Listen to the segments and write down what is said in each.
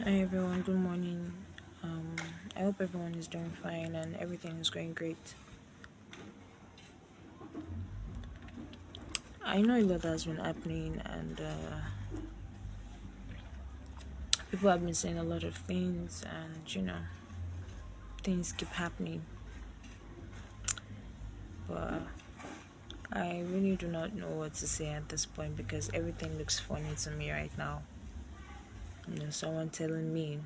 Hi everyone, good morning. I hope everyone is doing fine and everything is going great. I know a lot has been happening and people have been saying a lot of things, and things keep happening. But I really do not know what to say at this point because everything looks funny to me right now. Someone telling me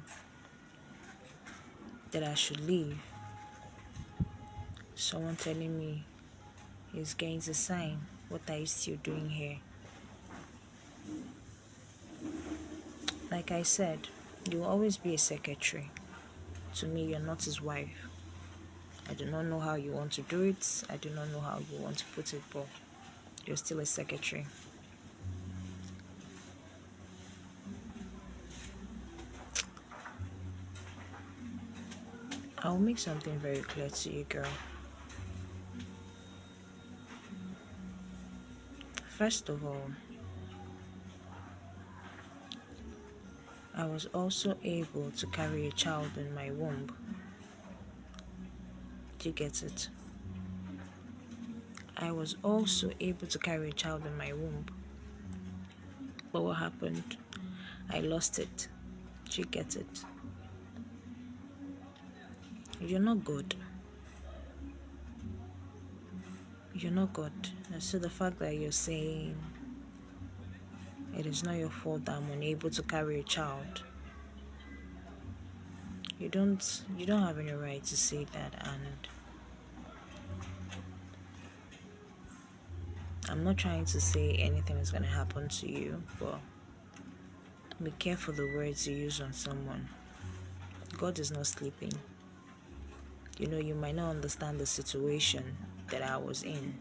that I should leave, someone telling me he's going to sign. What are you still doing here? Like I said, you will always be a secretary. To me, you're not his wife. I do not know how you want to do it. I do not know how you want to put it, but you're still a secretary. I'll make something very clear to you, girl. First of all, I was also able to carry a child in my womb. Do you get it? I was also able to carry a child in my womb. But what happened? I lost it. Do you get it? You're not good. You're not good. And so the fact that you're saying it is not your fault that I'm unable to carry a child, you don't have any right to say that. And I'm not trying to say anything is going to happen to you, but be careful the words you use on someone. God is not sleeping. You might not understand the situation that I was in,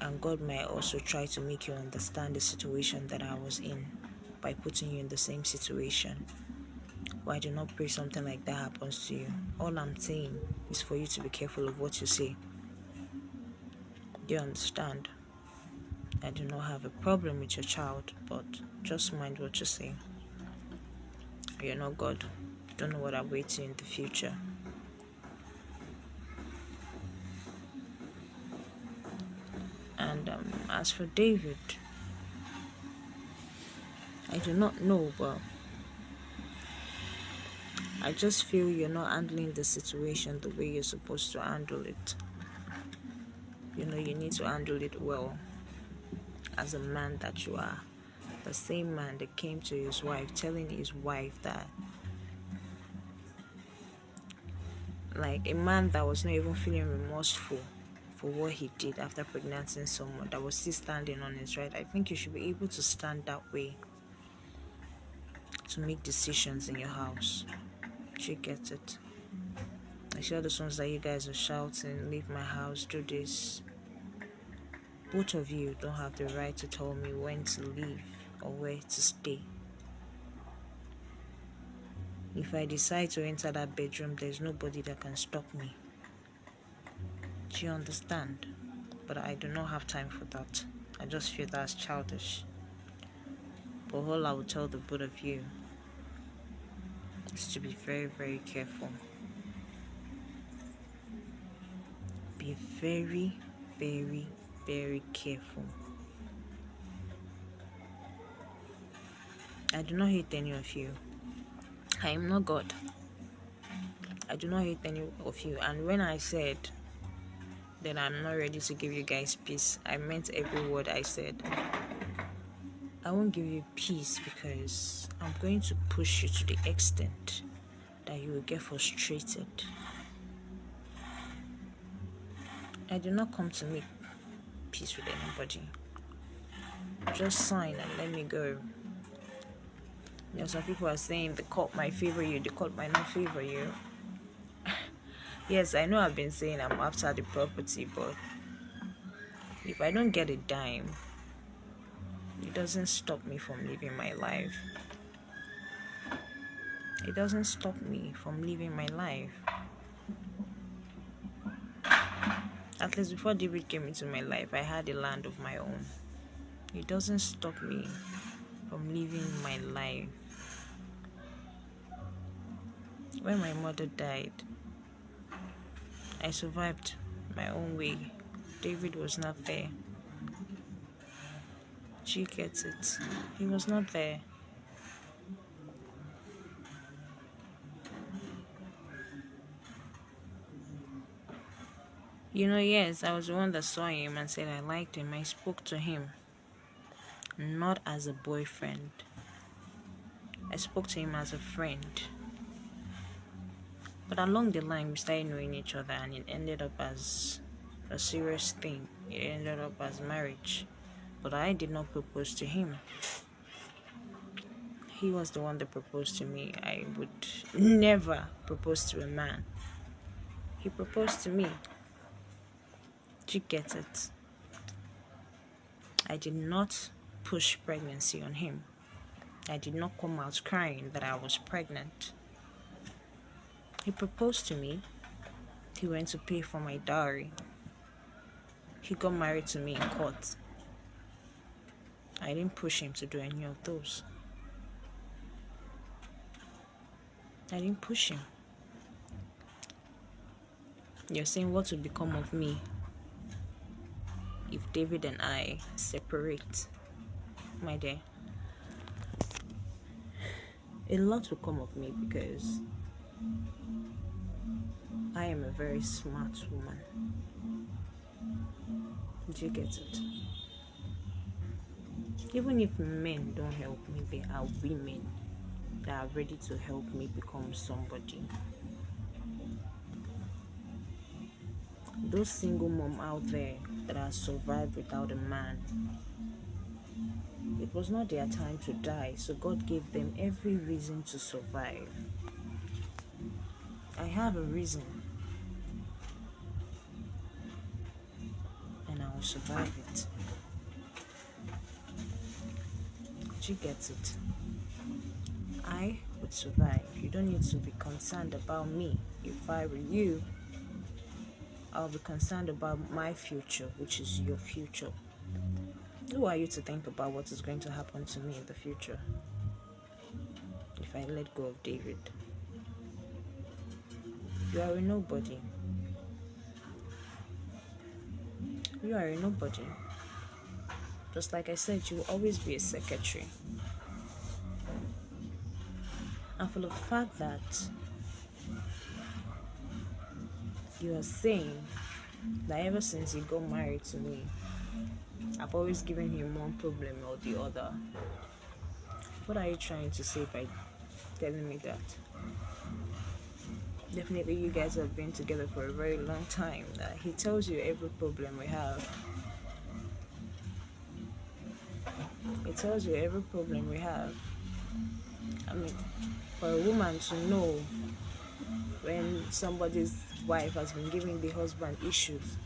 and God might also try to make you understand the situation that I was in by putting you in the same situation. But I do not pray something like that happens to you. All I'm saying is for you to be careful of what you say. Do you understand? I do not have a problem with your child, but just mind what you say. You're not God. You don't know what awaits you in the future. And as for David, I do not know, but I just feel you're not handling the situation the way you're supposed to handle it. You need to handle it well as a man that you are. The same man that came to his wife telling his wife that, like a man that was not even feeling remorseful for what he did after pregnanting someone, that was still standing on his right. I think you should be able to stand that way to make decisions in your house. She gets it. I see all the songs that you guys are shouting, leave my house, do this. Both of you don't have the right to tell me when to leave or where to stay. If I decide to enter that bedroom, there's nobody that can stop me. Do you understand? But I do not have time for that. I just feel that's childish. But all I will tell the both of you is to be very, very careful. Be very, very, very careful. I do not hate any of you. I am not God. I do not hate any of you. And when I said that I'm not ready to give you guys peace, I meant every word I said. I won't give you peace because I'm going to push you to the extent that you will get frustrated. I do not come to make peace with anybody. Just sign and let me go. Some people are saying the court might favor you, the court might not favor you. Yes, I know I've been saying I'm after the property, but if I don't get a dime, it doesn't stop me from living my life. It doesn't stop me from living my life. At least before David came into my life, I had a land of my own. It doesn't stop me from living my life. When my mother died, I survived my own way. David was not there. She gets it. He was not there. Yes, I was the one that saw him and said I liked him. I spoke to him, not as a boyfriend. I spoke to him as a friend. But along the line, we started knowing each other, and it ended up as a serious thing. It ended up as marriage. But I did not propose to him. He was the one that proposed to me. I would never propose to a man. He proposed to me. She gets it. I did not push pregnancy on him. I did not come out crying that I was pregnant. He proposed to me. He went to pay for my dowry. He got married to me in court. I didn't push him to do any of those. I didn't push him. You're saying what will become of me if David and I separate, my dear? A lot will come of me because I am a very smart woman. Do you get it? Even if men don't help me, there are women that are ready to help me become somebody. Those single mom out there that have survived without a man, it was not their time to die, so God gave them every reason to survive. I have a reason, and I will survive it. She gets it. I would survive. You don't need to be concerned about me. If I were you, I'll be concerned about my future, which is your future. Who are you to think about what is going to happen to me in the future if I let go of David? You are a nobody. You are a nobody. Just like I said, you will always be a secretary. And for the fact that you are saying that ever since he got married to me, I've always given him one problem or the other. What are you trying to say by telling me that? Definitely you guys have been together for a very long time. That he tells you every problem we have. He tells you every problem we have. I mean, for a woman to know when somebody's wife has been giving the husband issues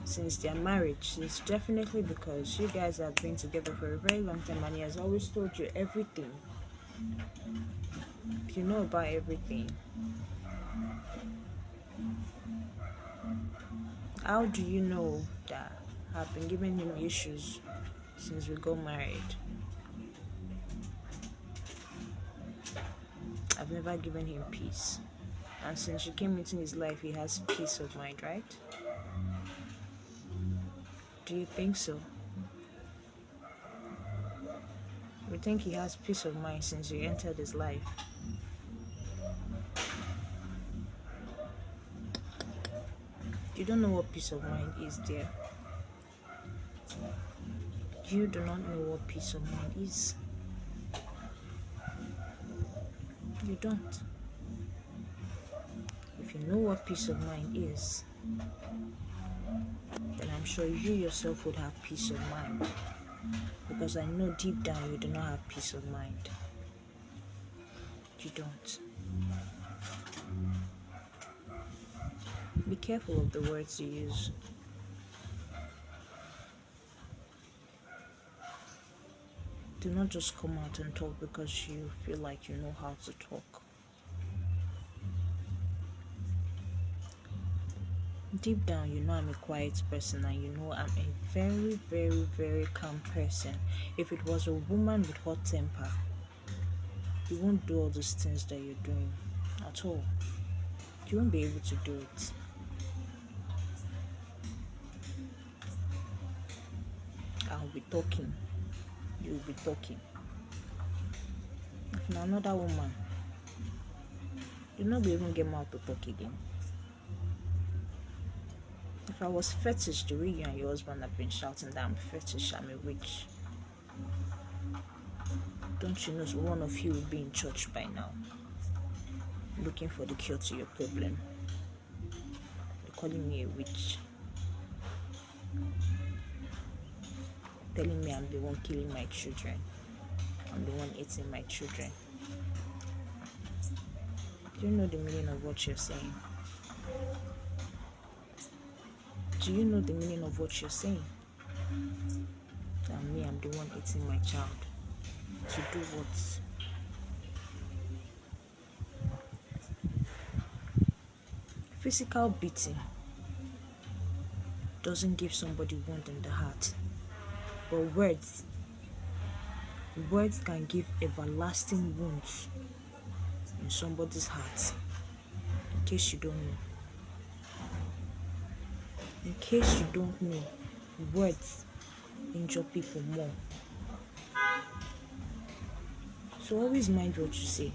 since their marriage, it's definitely because you guys have been together for a very long time and he has always told you everything. You know about everything. How do you know that I've been giving him issues since we got married? I've never given him peace. And since you came into his life, he has peace of mind, right? Do you think so? You think he has peace of mind since you entered his life? You don't know what peace of mind is, dear. You do not know what peace of mind is. You don't. If you know what peace of mind is, then I'm sure you yourself would have peace of mind. Because I know deep down you do not have peace of mind. You don't. Be careful of the words you use. Do not just come out and talk because you feel like you know how to talk. Deep down, you know I'm a quiet person and you know I'm a very, very, very calm person. If it was a woman with hot temper, you won't do all those things that you're doing at all. You won't be able to do it. I'll be talking. You'll be talking. If na another woman, you'll not be even get mouth to talk again. If I was fetish the way you and your husband have been shouting that I'm fetish, I'm a witch, don't you know one of you will be in church by now, looking for the cure to your problem? You're calling me a witch, telling me I'm the one killing my children, I'm the one eating my children. Do you know the meaning of what you're saying? Do you know the meaning of what you're saying? That me, I'm the one eating my child. To do what? Physical beating doesn't give somebody wound in the heart, but words can give everlasting wounds in somebody's heart. In case you don't know. In case you don't know, words injure people more. So always mind what you say.